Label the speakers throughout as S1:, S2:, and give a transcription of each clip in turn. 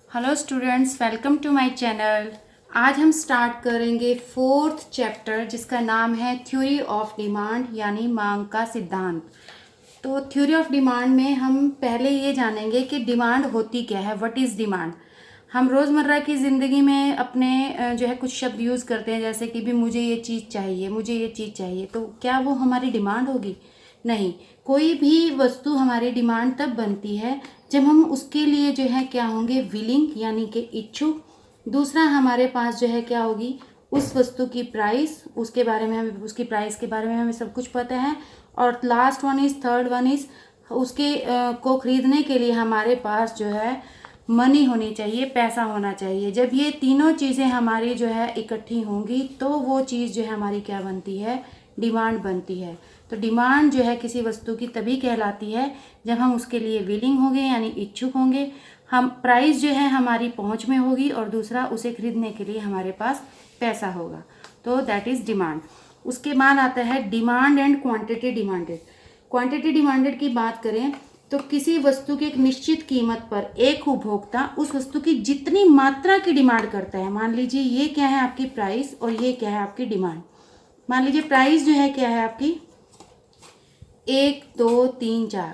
S1: Hello students, welcome to my channel. आज हम start करेंगे फोर्थ चैप्टर जिसका नाम है थ्योरी ऑफ डिमांड यानी मांग का सिद्धांत। तो थ्योरी ऑफ डिमांड में हम पहले ये जानेंगे कि डिमांड होती क्या है, व्हाट इज़ डिमांड। हम रोज़मर्रा की ज़िंदगी में अपने जो है कुछ शब्द यूज़ करते हैं, जैसे कि भी मुझे ये चीज़ चाहिए, मुझे ये चीज़ चाहिए। तो क्या वो हमारी डिमांड होगी? नहीं। कोई भी वस्तु हमारी डिमांड तब बनती है जब हम उसके लिए जो है क्या होंगे, विलिंग यानी कि इच्छुक। दूसरा, हमारे पास जो है क्या होगी, उस वस्तु की प्राइस, उसके बारे में हमें, उसकी प्राइस के बारे में हमें सब कुछ पता है। और last one is, third one is, उसके को ख़रीदने के लिए हमारे पास जो है मनी होनी चाहिए, पैसा होना चाहिए। जब ये तीनों चीज़ें हमारी जो है इकट्ठी होंगी तो वो चीज़ जो है हमारी क्या बनती है, डिमांड बनती है। तो डिमांड जो है किसी वस्तु की तभी कहलाती है जब हम उसके लिए विलिंग होंगे यानी इच्छुक होंगे, हम प्राइस जो है हमारी पहुंच में होगी, और दूसरा उसे खरीदने के लिए हमारे पास पैसा होगा। तो दैट इज़ डिमांड। उसके बाद आता है demand and quantity demanded. Quantity demanded की बात करें तो किसी वस्तु की एक निश्चित कीमत पर एक उपभोक्ता उस वस्तु की जितनी मात्रा की डिमांड करता है। मान लीजिए ये क्या है आपकी प्राइस और ये क्या है आपकी डिमांड। मान लीजिए प्राइस जो है क्या है आपकी 1 2 3 4,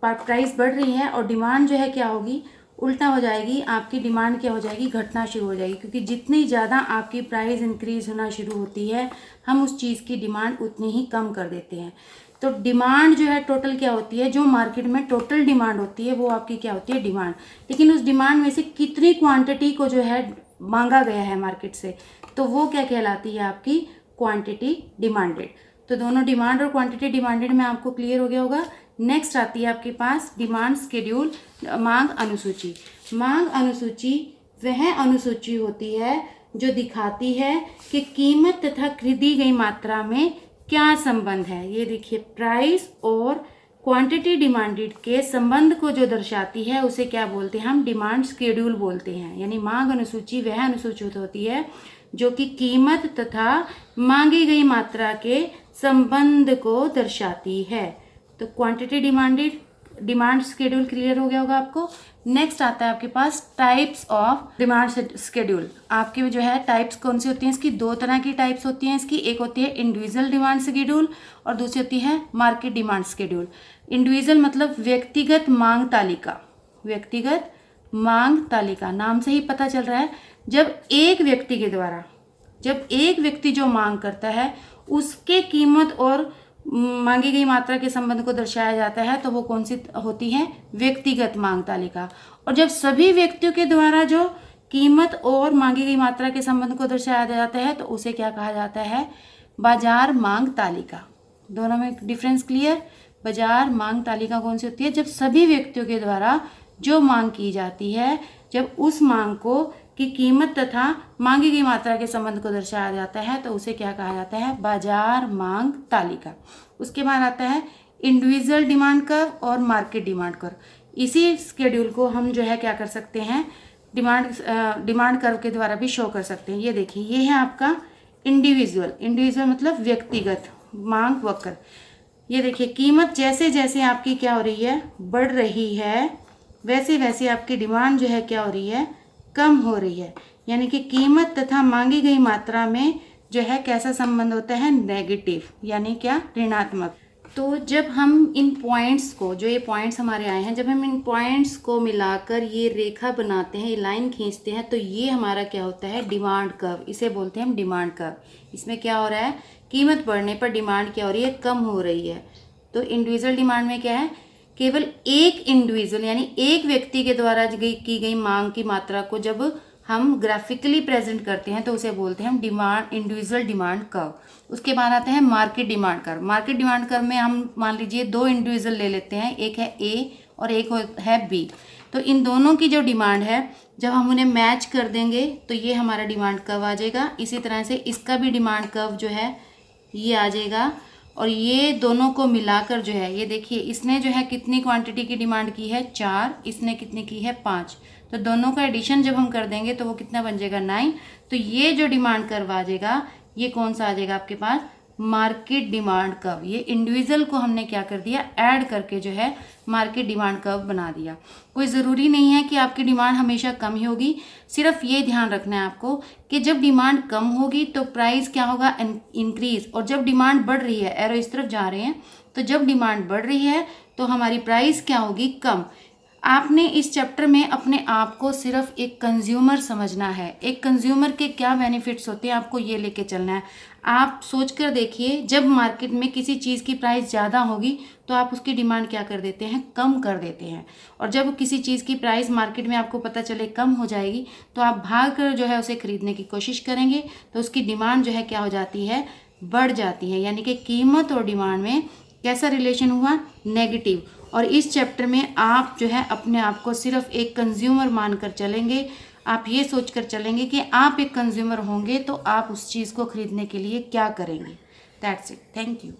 S1: प्राइस बढ़ रही है और डिमांड जो है क्या होगी, उल्टा हो जाएगी। आपकी डिमांड क्या हो जाएगी, घटना शुरू हो जाएगी, क्योंकि जितनी ज़्यादा आपकी प्राइस इंक्रीज होना शुरू होती है हम उस चीज़ की डिमांड उतनी ही कम कर देते हैं। तो डिमांड जो है टोटल क्या होती है, जो मार्केट में टोटल डिमांड होती है वो आपकी क्या होती है, डिमांड। लेकिन उस डिमांड में से कितनी क्वांटिटी को जो है मांगा गया है मार्केट से, तो वो क्या कहलाती है, आपकी क्वांटिटी डिमांडेड। तो दोनों डिमांड और क्वांटिटी डिमांडेड में आपको क्लियर हो गया होगा। नेक्स्ट आती है आपके पास डिमांड शेड्यूल, मांग अनुसूची। मांग अनुसूची वह अनुसूची होती है जो दिखाती है कि कीमत तथा खरीदी गई मात्रा में क्या संबंध है। ये देखिए, प्राइस और क्वांटिटी डिमांडेड के संबंध को जो दर्शाती है उसे क्या बोलते हैं, हम डिमांड शेड्यूल बोलते हैं। यानी मांग अनुसूची वह अनुसूची होती है जो कि कीमत तथा मांगी गई मात्रा के संबंध को दर्शाती है। तो क्वांटिटी डिमांड शेड्यूल क्लियर हो गया होगा आपको। नेक्स्ट आता है आपके पास टाइप्स ऑफ डिमांड शेड्यूल। आपके जो है टाइप्स कौन सी होती हैं, इसकी दो तरह की टाइप्स होती हैं इसकी। एक होती है इंडिविजुअल डिमांड शेड्यूल और दूसरी होती है मार्केट डिमांड शेड्यूल। इंडिविजुअल मतलब व्यक्तिगत मांग तालिका। व्यक्तिगत मांग तालिका, नाम से ही पता चल रहा है, जब एक व्यक्ति के द्वारा, जब एक व्यक्ति जो मांग करता है उसके कीमत और मांगी गई मात्रा के संबंध को दर्शाया जाता है, तो वो कौन सी होती है, व्यक्तिगत मांग तालिका। और जब सभी व्यक्तियों के द्वारा जो कीमत और मांगी गई मात्रा के संबंध को दर्शाया जाता है तो उसे क्या कहा जाता है, बाजार मांग तालिका। दोनों में डिफरेंस क्लियर। बाजार मांग तालिका कौन सी होती है, जब सभी व्यक्तियों के द्वारा जो मांग की जाती है, जब उस मांग को की कीमत तथा मांगी गई मात्रा के संबंध को दर्शाया जाता है तो उसे क्या कहा जाता है, बाजार मांग तालिका। उसके बाद आता है इंडिविजुअल डिमांड कर्व और मार्केट डिमांड कर्व। इसी शेड्यूल को हम जो है क्या कर सकते हैं, डिमांड कर्व के द्वारा भी शो कर सकते हैं। ये देखिए, ये है आपका इंडिविजुअल मतलब व्यक्तिगत मांग वक्र। ये देखिए, कीमत जैसे जैसे आपकी क्या हो रही है, बढ़ रही है, वैसे वैसे आपकी डिमांड जो है क्या हो रही है, कम हो रही है। यानी कि कीमत तथा मांगी गई मात्रा में जो है कैसा संबंध होता है, नेगेटिव, यानी क्या, ऋणात्मक। तो जब हम इन पॉइंट्स को, जो ये पॉइंट्स हमारे आए हैं, जब हम इन पॉइंट्स को मिलाकर ये रेखा बनाते हैं, ये लाइन खींचते हैं, तो ये हमारा क्या होता है, डिमांड कर्व। इसे बोलते हैं हम डिमांड कर्व। इसमें क्या हो रहा है, कीमत बढ़ने पर डिमांड क्या हो रही है, कम हो रही है। तो इंडिविजुअल डिमांड में क्या है, केवल एक इंडिविजुअल यानी एक व्यक्ति के द्वारा की गई मांग की मात्रा को जब हम ग्राफिकली प्रेजेंट करते हैं तो उसे बोलते हैं हम इंडिविजुअल डिमांड कर्व। उसके बाद आता है market demand curve. Market demand curve में हम मान लीजिए दो इंडिविजुअल ले लेते हैं, एक है ए और एक है बी। तो इन दोनों की जो डिमांड है, जब हम उन्हें मैच कर देंगे तो ये हमारा डिमांड कर्व आ जाएगा। इसी तरह से इसका भी डिमांड कर्व जो है ये आ जाएगा। और ये दोनों को मिलाकर जो है, ये देखिए, इसने जो है कितनी क्वांटिटी की डिमांड की है, 4, इसने कितनी की है, 5। तो दोनों का एडिशन जब हम कर देंगे तो वो कितना बन जाएगा, 9। तो ये जो डिमांड कर्व आ जाएगा, ये कौन सा आ जाएगा आपके पास, मार्केट डिमांड कर्व। ये इंडिविजुअल को हमने क्या कर दिया, ऐड करके जो है मार्केट डिमांड कर्व बना दिया। कोई ज़रूरी नहीं है कि आपकी डिमांड हमेशा कम ही होगी, सिर्फ ये ध्यान रखना है आपको कि जब डिमांड कम होगी तो प्राइस क्या होगा, इंक्रीज, और जब डिमांड बढ़ रही है, एरो इस तरफ जा रहे हैं, तो जब डिमांड बढ़ रही है तो हमारी प्राइस क्या होगी, कम। आपने इस चैप्टर में अपने आप को सिर्फ एक कंज्यूमर समझना है। एक कंज्यूमर के क्या बेनिफिट्स होते हैं आपको ये लेके चलना है। आप सोच कर देखिए, जब मार्केट में किसी चीज़ की प्राइस ज़्यादा होगी तो आप उसकी डिमांड क्या कर देते हैं, कम कर देते हैं। और जब किसी चीज़ की प्राइस मार्केट में आपको पता चले कम हो जाएगी तो आप भाग कर जो है उसे खरीदने की कोशिश करेंगे, तो उसकी डिमांड जो है क्या हो जाती है, बढ़ जाती है। यानी कि कीमत और डिमांड में कैसा रिलेशन हुआ, नेगेटिव। और इस चैप्टर में आप जो है अपने आप को सिर्फ एक कंज्यूमर मानकर चलेंगे। आप ये सोचकर चलेंगे कि आप एक कंज्यूमर होंगे तो आप उस चीज़ को खरीदने के लिए क्या करेंगे। That's it, thank you.